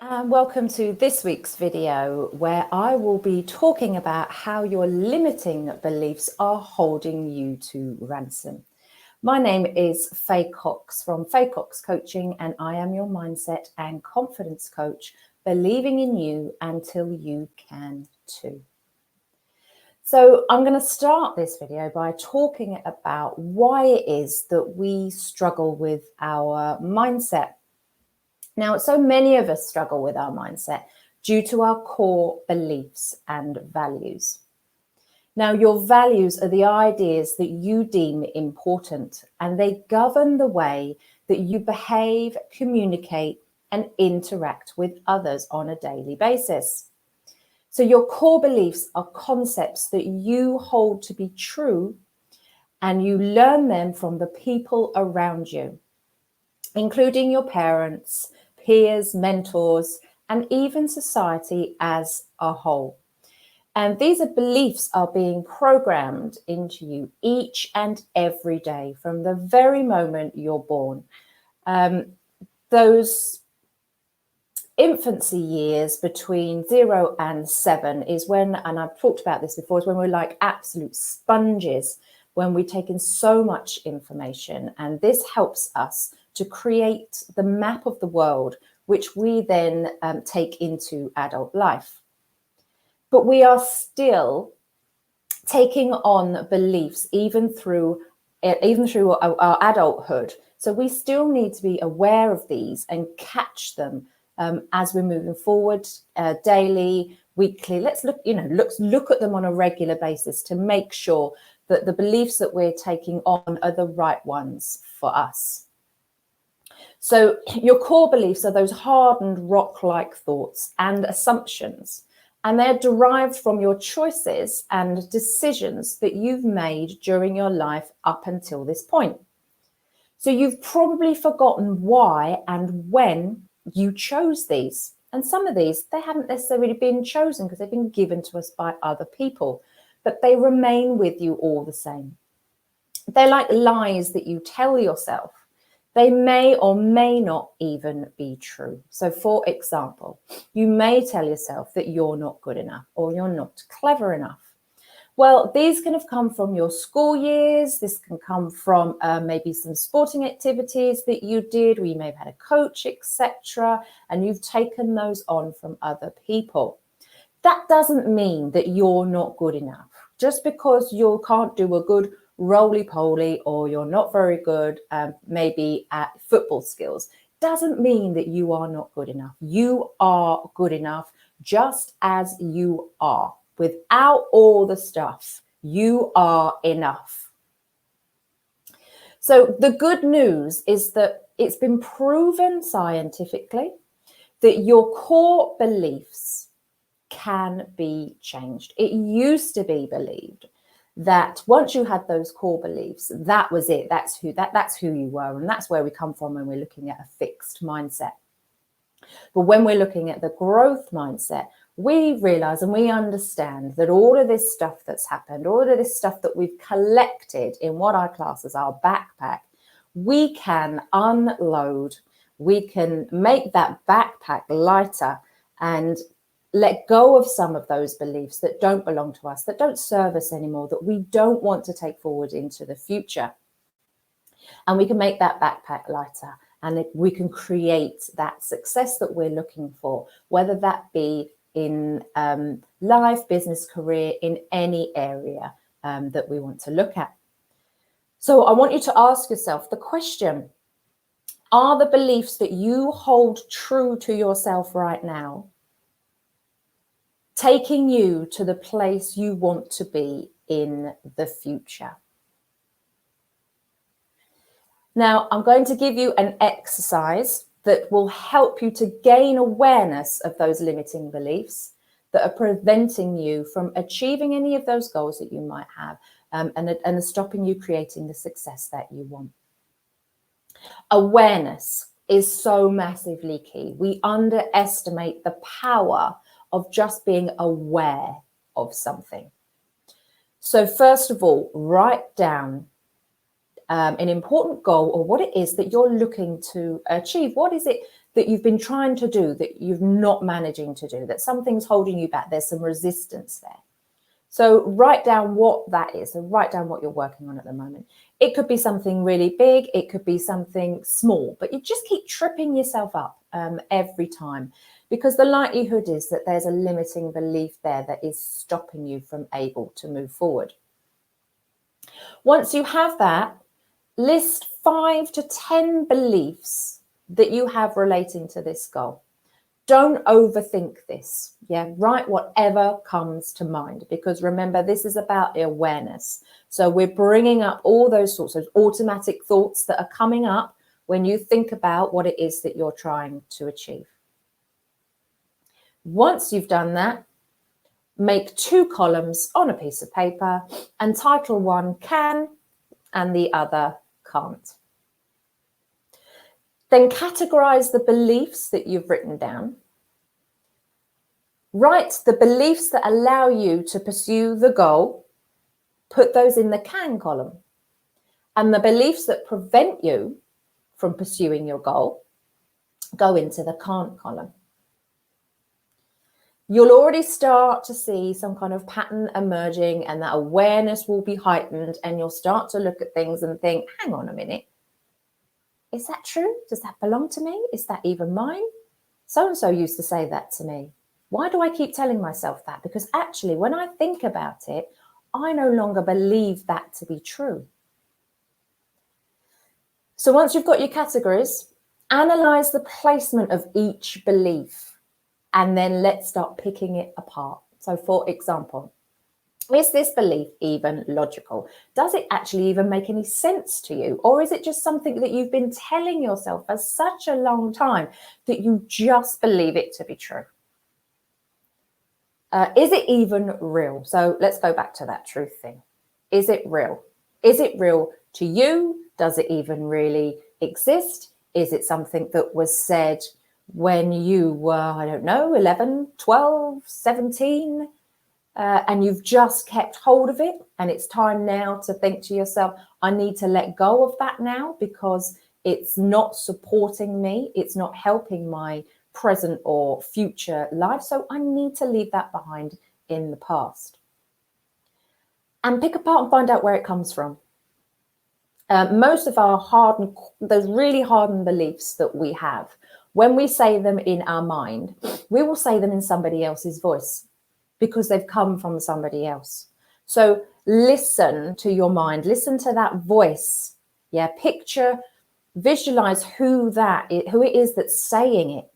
And welcome to this week's video where I will be talking about how your limiting beliefs are holding you to ransom. My name is Faye Cox from Faye Cox Coaching, and I am your mindset and confidence coach, believing in you until you can too. So I'm going to start this video by talking about why it is that we struggle with our mindset. Now, so many of us struggle with our mindset due to our core beliefs and values. Now, your values are the ideas that you deem important, and they govern the way that you behave, communicate, and interact with others on a daily basis. So your core beliefs are concepts that you hold to be true, and you learn them from the people around you, including your parents, peers, mentors, and even society as a whole. And these beliefs are being programmed into you each and every day from the very moment you're born. Those infancy years between 0 and 7 is when, and I've talked about this before, is when we're like absolute sponges, when we take in so much information. And this helps us to create the map of the world, which we then take into adult life. But we are still taking on beliefs even through our adulthood. So we still need to be aware of these and catch them as we're moving forward daily, weekly. Let's look at them on a regular basis to make sure that the beliefs that we're taking on are the right ones for us. So your core beliefs are those hardened rock-like thoughts and assumptions, and they're derived from your choices and decisions that you've made during your life up until this point. So you've probably forgotten why and when you chose these. And some of these, they haven't necessarily been chosen because they've been given to us by other people, but they remain with you all the same. They're like lies that you tell yourself. They may or may not even be true. So for example, you may tell yourself that you're not good enough or you're not clever enough. Well, these can have come from your school years. This can come from maybe some sporting activities that you did, or you may have had a coach, etc., and you've taken those on from other people. That doesn't mean that you're not good enough. Just because you can't do a good roly-poly or you're not very good maybe at football skills doesn't mean that you are not good enough. You are good enough just as you are. Without all the stuff, you are enough. So the good news is that it's been proven scientifically that your core beliefs can be changed. It used to be believed that once you had those core beliefs, that was it. That's who you were, and that's where we come from when we're looking at a fixed mindset. But when we're looking at the growth mindset, we realize and we understand that all of this stuff that's happened, all of this stuff that we've collected in what I class as our backpack, we can unload, we can make that backpack lighter and let go of some of those beliefs that don't belong to us, that don't serve us anymore, that we don't want to take forward into the future. And we can make that backpack lighter, and we can create that success that we're looking for, whether that be in life, business, career, in any area that we want to look at. So I want you to ask yourself the question, are the beliefs that you hold true to yourself right now taking you to the place you want to be in the future? Now, I'm going to give you an exercise that will help you to gain awareness of those limiting beliefs that are preventing you from achieving any of those goals that you might have and stopping you creating the success that you want. Awareness is so massively key. We underestimate the power of just being aware of something. So first of all, write down an important goal, or what it is that you're looking to achieve. What is it that you've been trying to do that you're not managing to do, that something's holding you back, there's some resistance there. So write down what that is. So write down what you're working on at the moment. It could be something really big. It could be something small, but you just keep tripping yourself up every time, because the likelihood is that there's a limiting belief there that is stopping you from able to move forward. Once you have that, list 5 to 10 beliefs that you have relating to this goal. Don't overthink this. Yeah, write whatever comes to mind, because remember, this is about awareness. So we're bringing up all those sorts of automatic thoughts that are coming up when you think about what it is that you're trying to achieve. Once you've done that, make 2 columns on a piece of paper and title one "Can" and the other "Can't." Then categorize the beliefs that you've written down. Write the beliefs that allow you to pursue the goal, put those in the "can" column. And the beliefs that prevent you from pursuing your goal go into the "can't" column. You'll already start to see some kind of pattern emerging, and that awareness will be heightened, and you'll start to look at things and think, hang on a minute. Is that true? Does that belong to me? Is that even mine? So-and-so used to say that to me. Why do I keep telling myself that? Because actually, when I think about it, I no longer believe that to be true. So once you've got your categories, analyze the placement of each belief, and then let's start picking it apart. So for example, is this belief even logical? Does it actually even make any sense to you? Or is it just something that you've been telling yourself for such a long time that you just believe it to be true? Is it even real? So let's go back to that truth thing. Is it real? Is it real to you? Does it even really exist? Is it something that was said when you were, I don't know, 11, 12, 17? And you've just kept hold of it, and it's time now to think to yourself, I need to let go of that now because it's not supporting me. It's not helping my present or future life. So I need to leave that behind in the past. And pick apart and find out where it comes from. Most of our those really hardened beliefs that we have, when we say them in our mind, we will say them in somebody else's voice, because they've come from somebody else. So listen to your mind, listen to that voice. Yeah, visualize who it is that's saying it.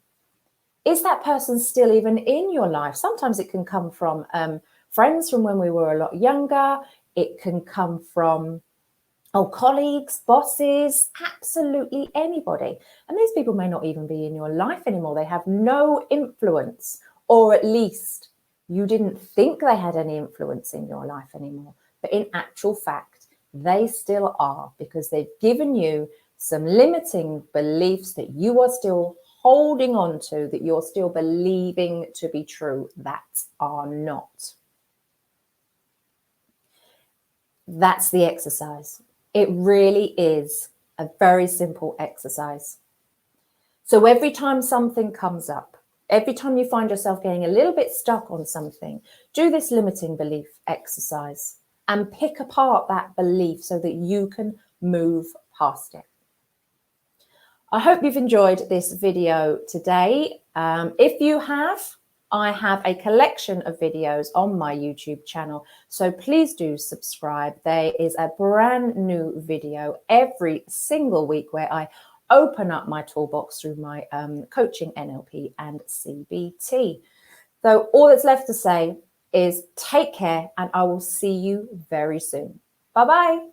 Is that person still even in your life? Sometimes it can come from friends from when we were a lot younger. It can come from colleagues, bosses, absolutely anybody. And these people may not even be in your life anymore. They have no influence, or at least you didn't think they had any influence in your life anymore. But in actual fact, they still are, because they've given you some limiting beliefs that you are still holding on to, that you're still believing to be true, that are not. That's the exercise. It really is a very simple exercise. So every time something comes up, every time you find yourself getting a little bit stuck on something, do this limiting belief exercise and pick apart that belief so that you can move past it. I hope you've enjoyed this video today. If you have, I have a collection of videos on my YouTube channel, so please do subscribe. There is a brand new video every single week where I open up my toolbox through my coaching, NLP and CBT. So all that's left to say is take care, and I will see you very soon. Bye-bye.